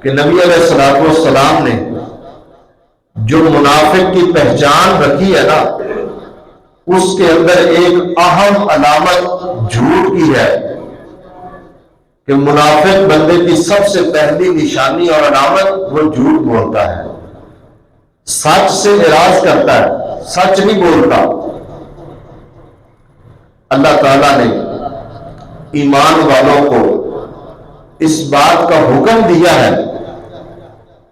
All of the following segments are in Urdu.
کہ نبی علیہ الصلوۃ والسلام نے جو منافق کی پہچان رکھی ہے نا، اس کے اندر ایک اہم علامت جھوٹ کی ہے کہ منافق بندے کی سب سے پہلی نشانی اور علامت وہ جھوٹ بولتا ہے، سچ سے اعراض کرتا ہے، سچ نہیں بولتا۔ اللہ تعالیٰ نے ایمان والوں کو اس بات کا حکم دیا ہے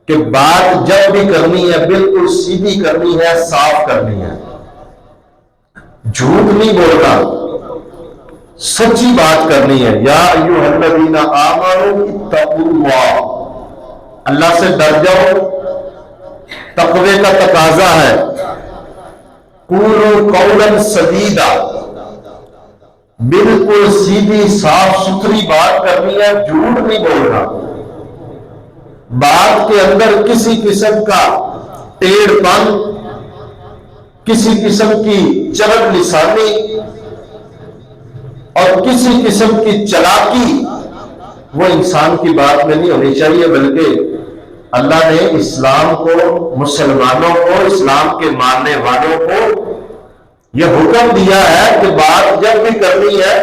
کہ بات جب بھی کرنی ہے بالکل سیدھی کرنی ہے، صاف کرنی ہے، جھوٹ نہیں بولنا، سچی بات کرنی ہے۔ یا ایھا الذین آمنوا اتقوا اللہ، اللہ سے ڈر جاؤ، تقوی کا تقاضا ہے۔ قولوا قولا سدیدا، بالکل سیدھی صاف ستھری بات کرنی ہے، جھوٹ نہیں بولنا۔ بات کے اندر کسی قسم کا ٹیڑھ پن، کسی قسم کی چرب لسانی اور کسی قسم کی چلاکی وہ انسان کی بات میں نہیں ہونی چاہیے، بلکہ اللہ نے اسلام کو، مسلمانوں کو، اسلام کے ماننے والوں کو یہ حکم دیا ہے کہ بات جب بھی کرنی ہے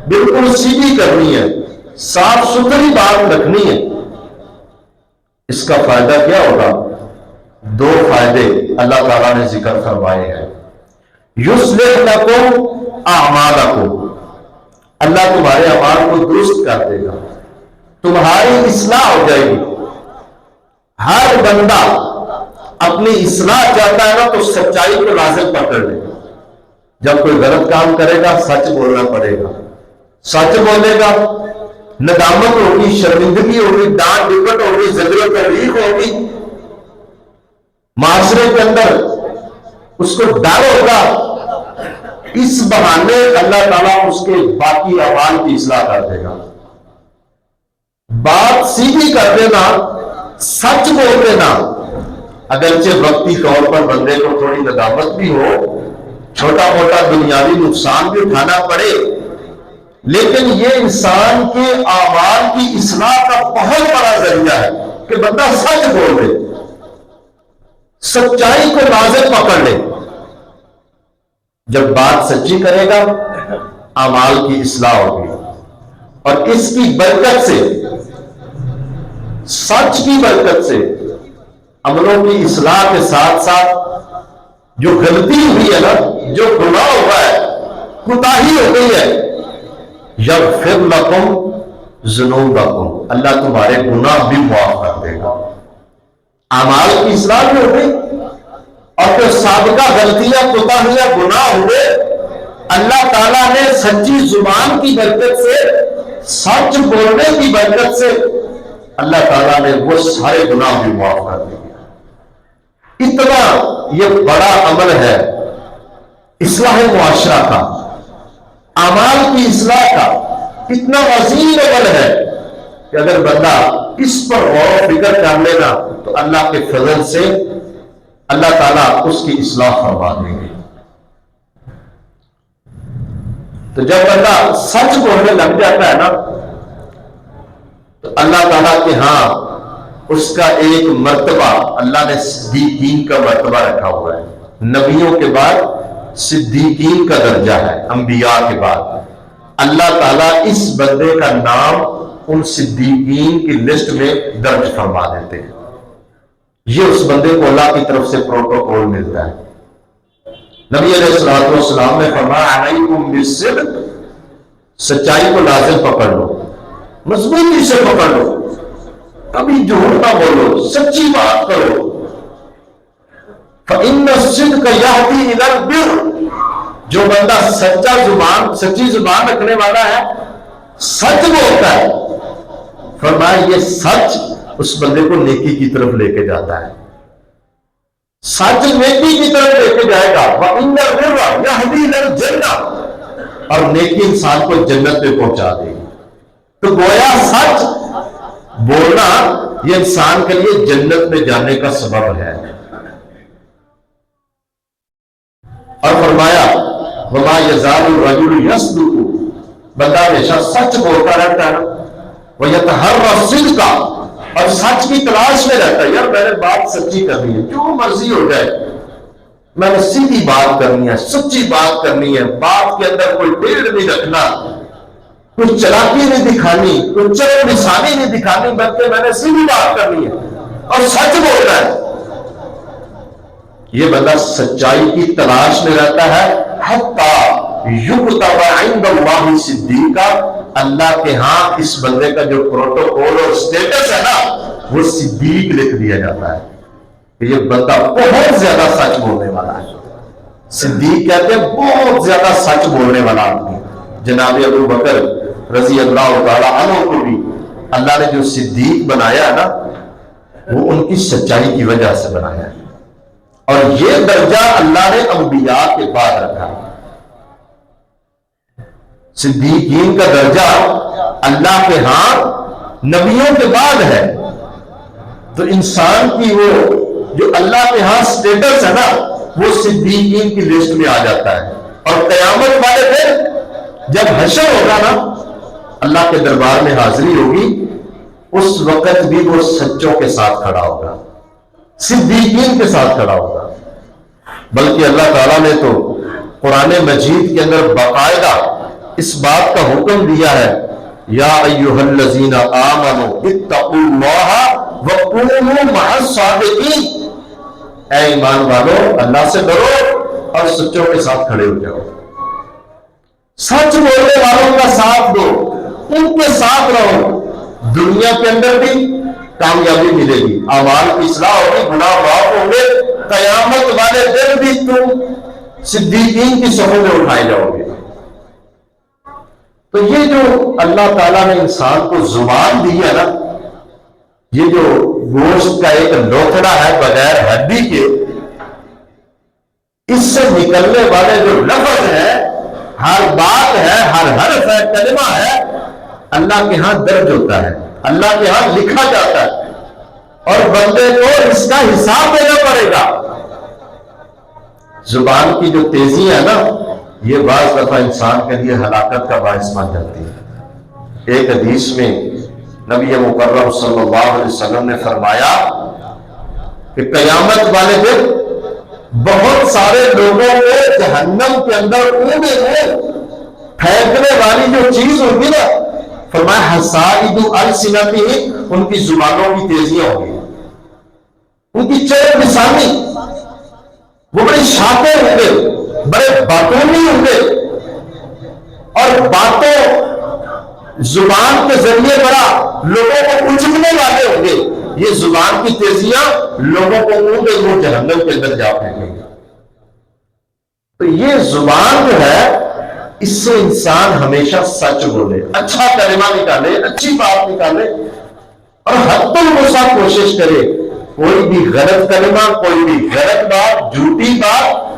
بالکل سیدھی کرنی ہے، صاف ستھری بات رکھنی ہے۔ اس کا فائدہ کیا ہوگا؟ دو فائدے اللہ تعالیٰ نے ذکر فرمائے ہیں۔ یصلح لکم اعمالکم، اللہ تمہارے اعمال کو درست کر دے گا، تمہاری اصلاح ہو جائے گی۔ ہر بندہ اپنی اصلاح چاہتا ہے نا تو سچائی کو لازم پکڑ لے۔ جب کوئی غلط کام کرے گا سچ بولنا پڑے گا، سچ بولے گا، ندامت ہوگی، شرمندگی ہوگی، ڈانٹ ڈپٹ ہوگی، زجر و تحریک ہوگی، معاشرے کے اندر اس کو ڈر ہوگا۔ اس بہانے اللہ تعالیٰ اس کے باقی اعمال کی اصلاح کر دے گا۔ بات سیدھی کر دینا، سچ بول دینا، اگرچہ وقتی طور پر بندے کو تھوڑی ندامت بھی ہو، چھوٹا موٹا دنیاوی نقصان بھی اٹھانا پڑے، لیکن یہ انسان کے اعمال کی اصلاح کا بہت بڑا ذریعہ ہے کہ بندہ سچ بول دے، سچائی کو لازم پکڑ لے۔ جب بات سچی کرے گا اعمال کی اصلاح ہوگی، اور اس کی برکت سے، سچ کی برکت سے عملوں کی اصلاح کے ساتھ ساتھ جو غلطی ہوئی ہے نا، جو گناہ ہوا ہے، کوتاہی ہو گئی ہے، یغفر لکم ذنوبکم، اللہ تمہارے گناہ بھی معاف کر دے گا۔ اعمال کی اصلاح بھی ہو گئی، اور جو سابقہ غلطیاں، کوتاہیاں، گناہ ہوئے، اللہ تعالیٰ نے سچی زبان کی برکت سے، سچ بولنے کی برکت سے اللہ تعالیٰ نے وہ سارے گناہ بھی معاف کر دیا۔ اتنا یہ بڑا عمل ہے اصلاح معاشرہ کا، اعمال کی اصلاح کا، اتنا عظیم عمل ہے کہ اگر بندہ اس پر غور و فکر کر لینا تو اللہ کے فضل سے اللہ تعالیٰ اس کی اصلاح فرما دیں گے۔ تو جب بندہ سچ بولنے لگ جاتا ہے نا تو اللہ تعالیٰ کے ہاں اس کا ایک مرتبہ، اللہ نے صدیقین کا مرتبہ رکھا ہوا ہے۔ نبیوں کے بعد صدیقین کا درجہ ہے، انبیاء کے بعد اللہ تعالیٰ اس بندے کا نام ان صدیقین کی لسٹ میں درج فرما دیتے ہیں۔ یہ اس بندے کو اللہ کی طرف سے پروٹوکول ملتا ہے۔ نبی علیہ الصلوۃ والسلام نے فرمایا علیکم بالصدق، سچائی کو لازم پکڑ لو، مضبوطی سے پکڑ لو، کبھی جھوٹ نہ بولو، سچی بات کرو۔ فإن الصدق يهدي إلى البر، جو بندہ سچی زبان رکھنے والا ہے، سچ بولتا ہے، فرمایا یہ سچ اس بندے کو نیکی کی طرف لے کے جاتا ہے، سچ نیکی کی طرف لے کے جائے گا۔ وَإِنَّ الْبِرَّ يَهْدِي إِلَى الْجَنَّةِ، اور نیکی انسان کو جنت پہ پہنچا دے گی۔ تو گویا سچ بولنا یہ انسان کے لیے جنت میں جانے کا سبب ہے۔ اور فرمایا وَمَا يَزَالُ الرَّجُلُ يَصْدُقُ، بندہ ہمیشہ سچ بولتا رہتا ہے، وَيَتَحَرَّى الصِّدْقَ، اور سچ کی تلاش میں رہتا ہے. یار میں نے بات سچی کرنی ہے، جو مرضی ہو جائے، میں نے سیدھی بات کرنی ہے، سچی بات کرنی ہے، بات کے اندر کوئی ٹیڑھ نہیں رکھنا، کوئی چلاکی نہیں دکھانی، کوئی چرب لسانی نہیں دکھانی، بلکہ میں نے سیدھی بات کرنی ہے اور سچ بولنا ہے. یہ بندہ سچائی کی تلاش میں رہتا ہے. حتی یکتب عند اللہ صدیقا، اللہ کے ہاں اس بندے کا جو پروٹوکول اور سٹیٹس ہے نا، وہ صدیق لکھ دیا جاتا ہے کہ یہ بندہ بہت زیادہ سچ بولنے والا ہے. صدیق کہتے ہیں بہت زیادہ سچ بولنے والا آدمی. جناب ابو بکر رضی اللہ تعالی عنہ کو بھی اللہ نے جو صدیق بنایا ہے نا، وہ ان کی سچائی کی وجہ سے بنایا ہے. اور یہ درجہ اللہ نے انبیاء کے بعد رکھا. صدیقین کا درجہ اللہ کے ہاں نبیوں کے بعد ہے. تو انسان کی وہ جو اللہ کے ہاں سٹیٹس ہے نا، وہ صدیقین کی لسٹ میں آ جاتا ہے. اور قیامت والے دن جب حشر ہوگا نا، اللہ کے دربار میں حاضری ہوگی، اس وقت بھی وہ سچوں کے ساتھ کھڑا ہوگا، صدیقین کے ساتھ کھڑا ہوگا. بلکہ اللہ تعالیٰ نے تو قرآن مجید کے اندر باقاعدہ اس بات کا حکم دیا ہے، یا ایھا الذین آمنوا اتقوا اللہ وکونوا مع الصادقین. اے ایمان والو، اللہ سے ڈرو اور سچوں کے ساتھ کھڑے ہو جاؤ. سچ بولنے والوں کا ساتھ دو، ان کے ساتھ رہو. دنیا کے اندر بھی کامیابی ملے گی، اعمال کی اصلاح ہوگی، گناہ معاف ہوں گے. قیامت والے دن بھی تم صدیقین کی صفوں میں اٹھائے جاؤ گے. تو یہ جو اللہ تعالیٰ نے انسان کو زبان دی ہے نا، یہ جو گوشت کا ایک لوتھڑا ہے بغیر ہڈی کے، اس سے نکلنے والے جو لفظ ہے، ہر بات ہے، ہر حرف ہے، کلمہ ہے، اللہ کے ہاں درج ہوتا ہے، اللہ کے ہاں لکھا جاتا ہے، اور بندے کو اس کا حساب دینا پڑے گا. زبان کی جو تیزی ہے نا، یہ بعض دفعہ انسان کے لیے ہلاکت کا باعث بن جاتی ہے. ایک حدیث میں نبی مکرم صلی اللہ علیہ وسلم نے فرمایا کہ قیامت والے دن بہت سارے لوگوں کو جہنم کے اندر اونگے میں پھینکنے والی جو چیز ہوگی نا، فرمایا حصائد السنتہم، ان کی زبانوں کی تیزیاں ہوگی، ان کی چرب لسانی، وہ بڑی شاطر ہوں گے، بڑے باتونی ہوں گے، اور باتوں زبان کے ذریعے بڑا لوگوں کو اچکنے والے ہوں گے. یہ زبان کی تیزیاں لوگوں کو اونگے منہ جہنم کے اندر جا پھینکیں گے. تو یہ زبان جو ہے، اس سے انسان ہمیشہ سچ بولے، اچھا کلمہ نکالے، اچھی بات نکالے، اور حتی الوسع کوشش کرے کوئی بھی غلط کلمہ، کوئی بھی غلط بات، جھوٹی بات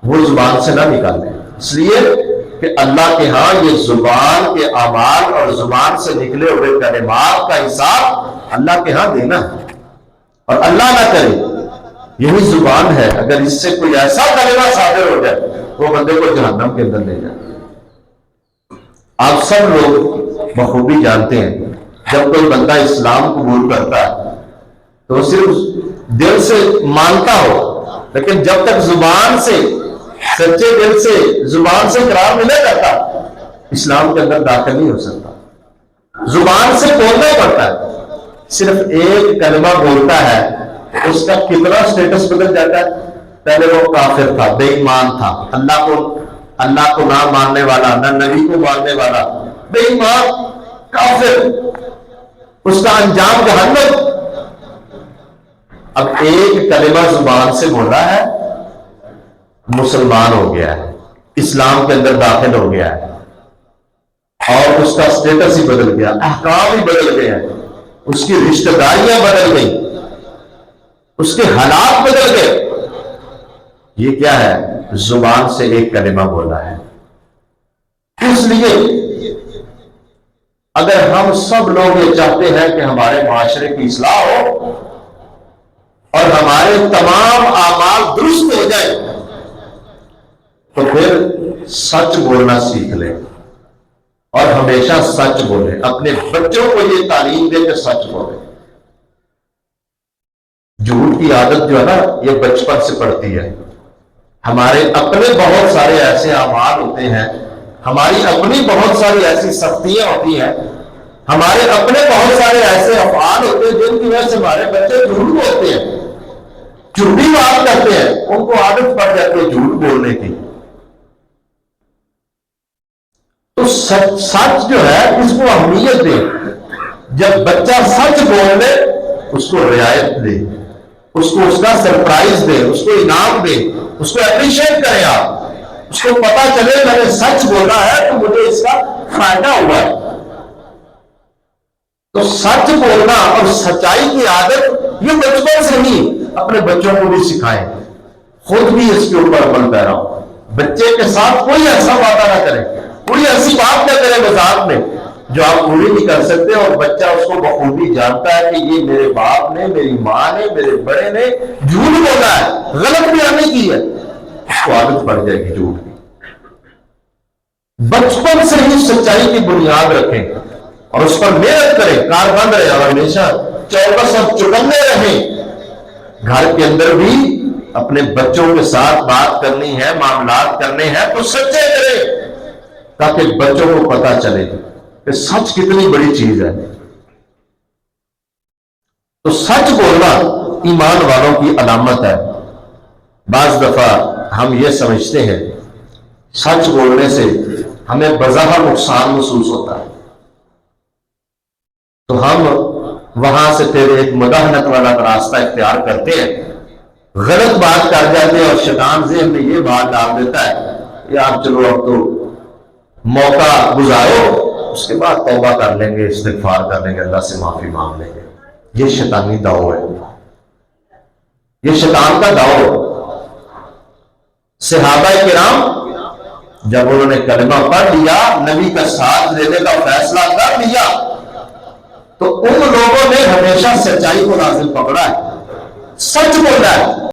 وہ زبان سے نہ نکالے. اس لیے کہ اللہ کے ہاں یہ زبان کے اعمال اور زبان سے نکلے ہوئے کلمات کا حساب اللہ کے ہاں دینا ہے. اور اللہ نہ کرے یہی زبان ہے، اگر اس سے کوئی ایسا کلمہ صادر ہو جائے وہ بندے کو جہنم کے اندر لے جائے. آپ سب لوگ بخوبی جانتے ہیں، جب کوئی بندہ اسلام قبول کرتا ہے تو وہ صرف دل سے مانتا ہو، لیکن جب تک زبان سے، سچے دل سے، زبان سے اقرار نہیں کرتا، اسلام کے اندر داخل نہیں ہو سکتا. زبان سے بولنا پڑتا ہے. صرف ایک کلمہ بولتا ہے، اس کا کتنا سٹیٹس بدل جاتا ہے. پہلے وہ کافر تھا، بے ایمان تھا، اللہ کو نہ ماننے والا، نہ نبی کو ماننے والا، بے ایمان، کافر، اس کا انجام جہنم. اب ایک کلمہ زبان سے بولا ہے، مسلمان ہو گیا ہے، اسلام کے اندر داخل ہو گیا ہے، اور اس کا سٹیٹس ہی بدل گیا، احکام ہی بدل گئے ہیں، اس کی رشتہ داریاں بدل گئی، اس کے حالات بدل گئے. یہ کیا ہے؟ زبان سے ایک کلمہ بولا ہے. اس لیے اگر ہم سب لوگ یہ چاہتے ہیں کہ ہمارے معاشرے کی اصلاح ہو اور ہمارے تمام اعمال درست ہو جائیں، تو پھر سچ بولنا سیکھ لیں اور ہمیشہ سچ بولیں. اپنے بچوں کو یہ تعلیم دے کہ سچ بولیں. جھوٹ کی عادت جو ہے نا یہ بچپن سے پڑتی ہے. ہمارے اپنے بہت سارے ایسے اعمال ہوتے ہیں, ہماری اپنی بہت ساری ایسی سختیاں ہوتی ہیں, ہمارے اپنے بہت سارے ایسے افعال ہوتے ہیں جن کی وجہ سے ہمارے بچے جھوٹ بولتے ہیں, جھوٹی بات کرتے ہیں, ان کو عادت پڑ جاتی ہے جھوٹ بولنے کی. تو سچ جو ہے اس کو اہمیت دے. جب بچہ سچ بول لے اس کو رعایت دے, اس کو اس کا سرپرائز دے, اس کو انعام دے, اس کو اپریشیٹ کریں. آپ اس کو پتا چلے میں نے سچ بولا ہے تو مجھے اس کا فائدہ ہوا ہے. تو سچ بولنا اور سچائی کی عادت یہ بچپن سے ہی اپنے بچوں کو بھی سکھائیں, خود بھی اس کے اوپر عمل پیرا ہو. بچے کے ساتھ کوئی ایسا وعدہ نہ کرے, کوئی ایسی بات نہ کرے مذاق میں جو آپ پوری نہیں کر سکتے, اور بچہ اس کو بخوبی جانتا ہے کہ یہ میرے باپ نے, میری ماں نے, میرے بڑے نے جھوٹ بولا ہے, غلط بیانی کی ہے, اس کو عادت پڑ جائے گی جھوٹ کی. بچپن سے ہی سچائی کی بنیاد رکھیں اور اس پر محنت کریں, کاربند رہیں اور ہمیشہ چوکس اور چکنے رہیں. گھر کے اندر بھی اپنے بچوں کے ساتھ بات کرنی ہے, معاملات کرنے ہیں تو سچے کریں تاکہ بچوں کو پتا چلے کہ سچ کتنی بڑی چیز ہے. تو سچ بولنا ایمان والوں کی علامت ہے. بعض دفعہ ہم یہ سمجھتے ہیں سچ بولنے سے ہمیں بظاہر نقصان محسوس ہوتا ہے, تو ہم وہاں سے پھر ایک مداحنت والا راستہ اختیار کرتے ہیں, غلط بات کر جاتے ہیں, اور شیطان ذہن میں یہ بات ڈال دیتا ہے یار چلو اب تو موقع گزارو, اس کے بعد توبہ کر لیں گے, استغفار کر لیں گے, اللہ سے معافی مانگ لیں گے. یہ شیطانی داؤ ہے, یہ شیطان کا داؤ ہے. صحابہ کرام جب انہوں نے کلمہ پڑھ لیا, نبی کا ساتھ لینے کا فیصلہ کر لیا, تو ان لوگوں نے ہمیشہ سچائی کو لازم پکڑا ہے, سچ بولا ہے.